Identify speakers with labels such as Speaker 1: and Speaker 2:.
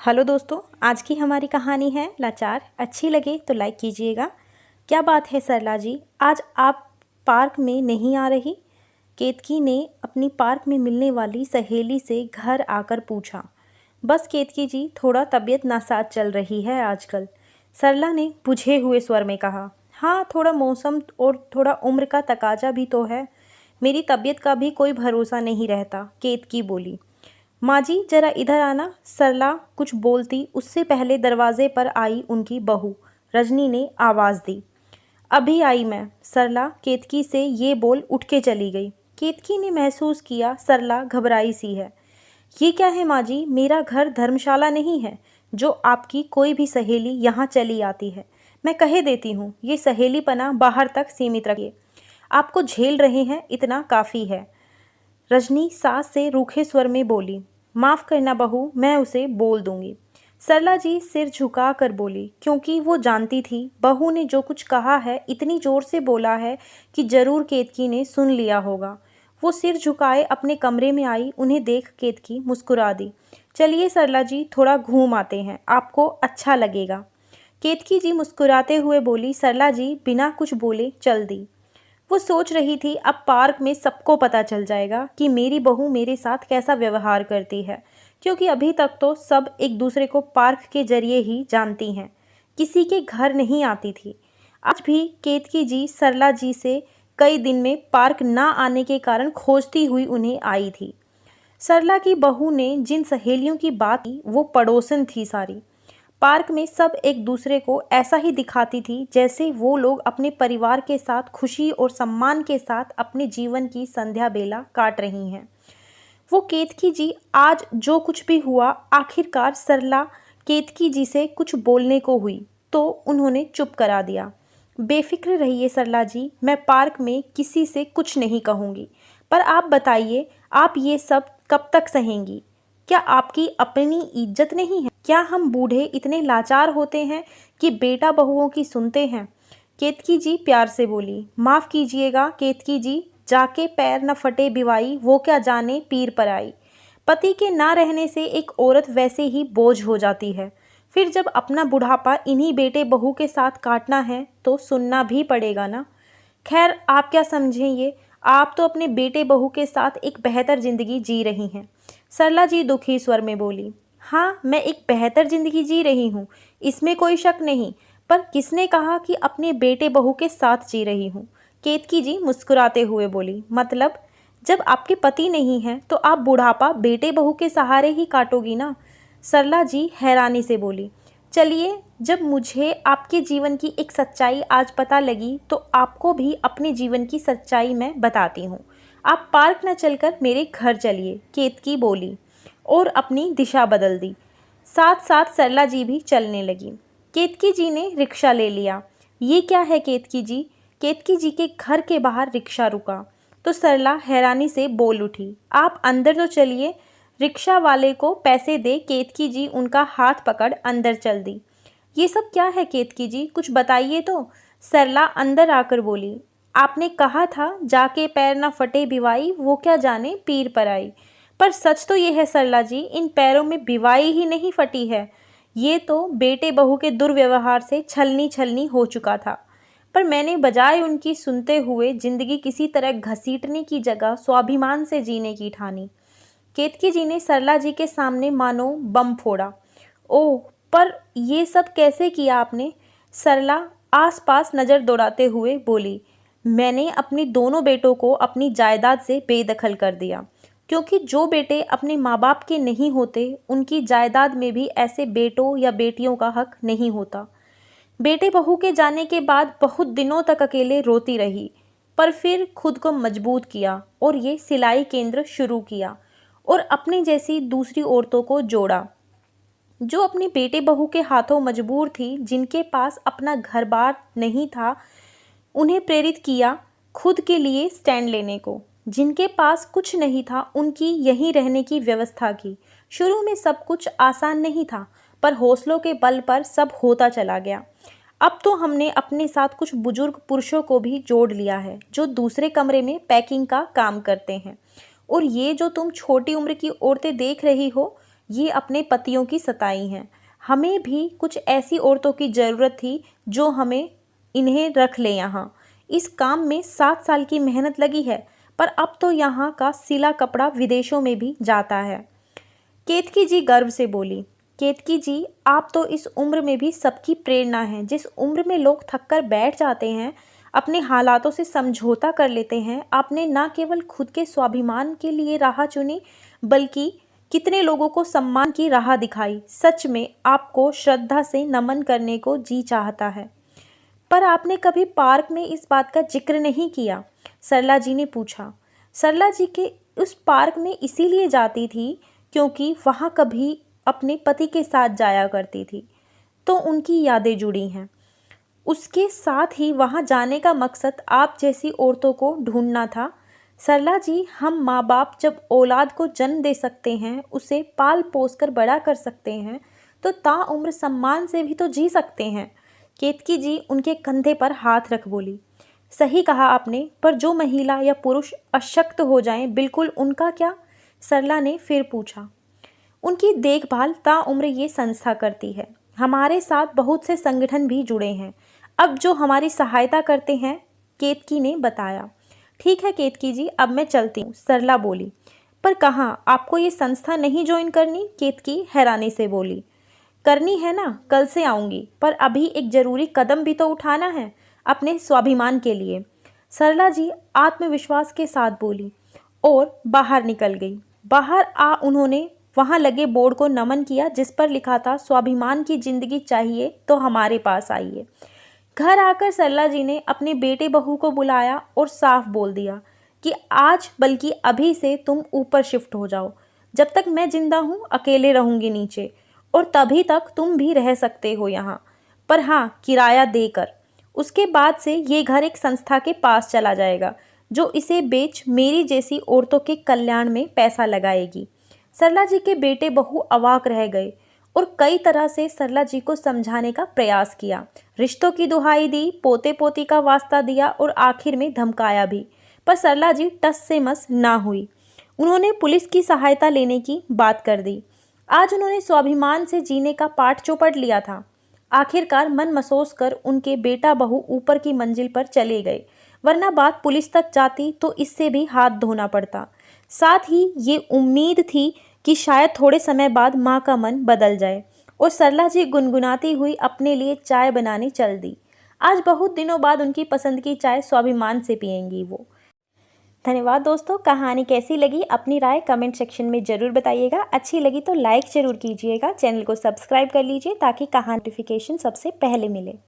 Speaker 1: Hello दोस्तों, आज की हमारी कहानी है लाचार। अच्छी लगे तो लाइक कीजिएगा। क्या बात है सरला जी, आज आप पार्क में नहीं आ रही? केतकी ने अपनी पार्क में मिलने वाली सहेली से घर आकर पूछा। बस केतकी जी, थोड़ा तबीयत नासाज चल रही है आजकल, सरला ने बुझे हुए स्वर में कहा। हाँ, थोड़ा मौसम और थोड़ा उम्र का तकाजा भी तो है। मेरी तबीयत का भी कोई भरोसा नहीं रहता, केतकी बोली। माँ जी, जरा इधर आना। सरला कुछ बोलती उससे पहले दरवाजे पर आई उनकी बहू रजनी ने आवाज़ दी। अभी आई मैं। सरला केतकी से ये बोल उठ के चली गई। केतकी ने महसूस किया सरला घबराई सी है। ये क्या है माँ जी, मेरा घर धर्मशाला नहीं है जो आपकी कोई भी सहेली यहाँ चली आती है। मैं कहे देती हूँ, ये सहेलीपना बाहर तक सीमित रखिए। आपको झेल रहे हैं इतना काफ़ी है। रजनी सास से रूखे स्वर में बोली। माफ़ करना बहू, मैं उसे बोल दूंगी। सरला जी सिर झुका कर बोली, क्योंकि वो जानती थी बहू ने जो कुछ कहा है इतनी ज़ोर से बोला है कि ज़रूर केतकी ने सुन लिया होगा। वो सिर झुकाए अपने कमरे में आई। उन्हें देख केतकी मुस्कुरा दी। चलिए सरला जी, थोड़ा घूम आते हैं, आपको अच्छा लगेगा। केतकी जी मुस्कुराते हुए बोली। सरला जी बिना कुछ बोले चल दी। वो सोच रही थी अब पार्क में सबको पता चल जाएगा कि मेरी बहू मेरे साथ कैसा व्यवहार करती है, क्योंकि अभी तक तो सब एक दूसरे को पार्क के जरिए ही जानती हैं, किसी के घर नहीं आती थी। आज भी केतकी जी सरला जी से कई दिन में पार्क ना आने के कारण खोजती हुई उन्हें आई थी। सरला की बहू ने जिन सहेलियों की बात की वो पड़ोसन थी सारी। पार्क में सब एक दूसरे को ऐसा ही दिखाती थी जैसे वो लोग अपने परिवार के साथ खुशी और सम्मान के साथ अपने जीवन की संध्या बेला काट रही हैं। वो केतकी जी, आज जो कुछ भी हुआ, आखिरकार सरला केतकी जी से कुछ बोलने को हुई तो उन्होंने चुप करा दिया। बेफिक्र रहिए सरला जी, मैं पार्क में किसी से कुछ नहीं कहूँगी। पर आप बताइए, आप ये सब कब तक सहेंगी? क्या आपकी अपनी इज्जत नहीं है? क्या हम बूढ़े इतने लाचार होते हैं कि बेटा बहुओं की सुनते हैं? केतकी जी प्यार से बोली। माफ़ कीजिएगा केतकी जी, जाके पैर न फटे बिवाई, वो क्या जाने पीर पर आई। पति के ना रहने से एक औरत वैसे ही बोझ हो जाती है, फिर जब अपना बुढ़ापा इन्हीं बेटे बहू के साथ काटना है तो सुनना भी पड़ेगा ना। खैर, आप क्या समझें ये, आप तो अपने बेटे बहू के साथ एक बेहतर ज़िंदगी जी रही हैं। सरला जी दुखी स्वर में बोली। हाँ, मैं एक बेहतर ज़िंदगी जी रही हूँ, इसमें कोई शक नहीं, पर किसने कहा कि अपने बेटे बहू के साथ जी रही हूँ? केतकी जी मुस्कुराते हुए बोली। मतलब, जब आपके पति नहीं हैं तो आप बुढ़ापा बेटे बहू के सहारे ही काटोगी ना। सरला जी हैरानी से बोली। चलिए, जब मुझे आपके जीवन की एक सच्चाई आज पता लगी तो आपको भी अपने जीवन की सच्चाई मैं बताती हूँ। आप पार्क न चलकर मेरे घर चलिए, केतकी बोली और अपनी दिशा बदल दी। साथ साथ सरला जी भी चलने लगी। केतकी जी ने रिक्शा ले लिया। ये क्या है केतकी जी? केतकी जी के घर के बाहर रिक्शा रुका तो सरला हैरानी से बोल उठी। आप अंदर तो चलिए। रिक्शा वाले को पैसे दे केतकी जी उनका हाथ पकड़ अंदर चल दी। ये सब क्या है केतकी जी, कुछ बताइए तो। सरला अंदर आकर बोली। आपने कहा था जाके पैर ना फटे बिवाई, वो क्या जाने पीर पर आई। पर सच तो ये है सरला जी, इन पैरों में बिवाई ही नहीं फटी है। ये तो बेटे बहू के दुर्व्यवहार से छलनी छलनी हो चुका था, पर मैंने बजाय उनकी सुनते हुए जिंदगी किसी तरह घसीटने की जगह स्वाभिमान से जीने की ठानी। केतकी जी ने सरला जी के सामने मानो बम फोड़ा। ओह, पर ये सब कैसे किया आपने? सरला आसपास नज़र दौड़ाते हुए बोली। मैंने अपने दोनों बेटों को अपनी जायदाद से बेदखल कर दिया, क्योंकि जो बेटे अपने माँ बाप के नहीं होते उनकी जायदाद में भी ऐसे बेटों या बेटियों का हक नहीं होता। बेटे बहू के जाने के बाद बहुत दिनों तक अकेले रोती रही, पर फिर खुद को मजबूत किया और ये सिलाई केंद्र शुरू किया और अपनी जैसी दूसरी औरतों को जोड़ा जो अपने बेटे बहू के हाथों मजबूर थी, जिनके पास अपना घर बार नहीं था। उन्हें प्रेरित किया खुद के लिए स्टैंड लेने को। जिनके पास कुछ नहीं था उनकी यहीं रहने की व्यवस्था की। शुरू में सब कुछ आसान नहीं था, पर हौसलों के बल पर सब होता चला गया। अब तो हमने अपने साथ कुछ बुजुर्ग पुरुषों को भी जोड़ लिया है जो दूसरे कमरे में पैकिंग का काम करते हैं। और ये जो तुम छोटी उम्र की औरतें देख रही हो, ये अपने पतियों की सताई हैं। हमें भी कुछ ऐसी औरतों की ज़रूरत थी जो हमें इन्हें रख ले यहाँ। इस काम में 7 साल की मेहनत लगी है, पर अब तो यहाँ का सिला कपड़ा विदेशों में भी जाता है। केतकी जी गर्व से बोली, केतकी जी, आप तो इस उम्र में भी सबकी प्रेरणा हैं। जिस उम्र में लोग थक कर बैठ जाते हैं, अपने हालातों से समझौता कर लेते हैं, आपने न केवल खुद के स्वाभिमान के लिए राह चुनी, बल्कि कितने लोगों को सम्मान की राह दिखाई। सच में आपको श्रद्धा से नमन करने को जी चाहता है। पर आपने कभी पार्क में इस बात का जिक्र नहीं किया, सरला जी ने पूछा। सरला जी के उस पार्क में इसीलिए जाती थी क्योंकि वहाँ कभी अपने पति के साथ जाया करती थी, तो उनकी यादें जुड़ी हैं। उसके साथ ही वहाँ जाने का मकसद आप जैसी औरतों को ढूंढना था। सरला जी, हम माँ बाप जब औलाद को जन्म दे सकते हैं, उसे पाल पोस कर बड़ा कर सकते हैं, तो ताउम्र सम्मान से भी तो जी सकते हैं। केतकी जी उनके कंधे पर हाथ रख बोली, सही कहा आपने, पर जो महिला या पुरुष अशक्त हो जाएं, बिल्कुल उनका क्या? सरला ने फिर पूछा। उनकी देखभाल ताउम्र ये संस्था करती है। हमारे साथ बहुत से संगठन भी जुड़े हैं, अब जो हमारी सहायता करते हैं, केतकी ने बताया। ठीक है केतकी जी, अब मैं चलती हूँ, सरला बोली। पर कहाँ, आपको ये संस्था नहीं ज्वाइन करनी? केतकी हैरानी से बोली। करनी है ना, कल से आऊँगी, पर अभी एक ज़रूरी कदम भी तो उठाना है अपने स्वाभिमान के लिए, सरला जी आत्मविश्वास के साथ बोली और बाहर निकल गई। बाहर आ उन्होंने वहाँ लगे बोर्ड को नमन किया जिस पर लिखा था, स्वाभिमान की ज़िंदगी चाहिए तो हमारे पास आइए। घर आकर सरला जी ने अपने बेटे बहू को बुलाया और साफ बोल दिया कि आज बल्कि अभी से तुम ऊपर शिफ्ट हो जाओ। जब तक मैं जिंदा हूँ अकेले रहूँगी नीचे, और तभी तक तुम भी रह सकते हो यहाँ, पर हाँ किराया देकर। उसके बाद से ये घर एक संस्था के पास चला जाएगा जो इसे बेच मेरी जैसी औरतों के कल्याण में पैसा लगाएगी। सरला जी के बेटे बहू अवाक रह गए और कई तरह से सरला जी को समझाने का प्रयास किया, रिश्तों की दुहाई दी, पोते पोती का वास्ता दिया और आखिर में धमकाया भी, पर सरला जी टस से मस ना हुई। उन्होंने पुलिस की सहायता लेने की बात कर दी। आज उन्होंने स्वाभिमान से जीने का पाठ चौपट लिया था। आखिरकार मन मसोस कर उनके बेटा बहू ऊपर की मंजिल पर चले गए, वरना बात पुलिस तक जाती तो इससे भी हाथ धोना पड़ता। साथ ही ये उम्मीद थी कि शायद थोड़े समय बाद माँ का मन बदल जाए, और सरला जी गुनगुनाती हुई अपने लिए चाय बनाने चल दी। आज बहुत दिनों बाद उनकी पसंद की चाय स्वाभिमान से पिएंगी वो। धन्यवाद दोस्तों, कहानी कैसी लगी अपनी राय कमेंट सेक्शन में ज़रूर बताइएगा। अच्छी लगी तो लाइक ज़रूर कीजिएगा, चैनल को सब्सक्राइब कर लीजिए ताकि कहानी नोटिफिकेशन सबसे पहले मिले।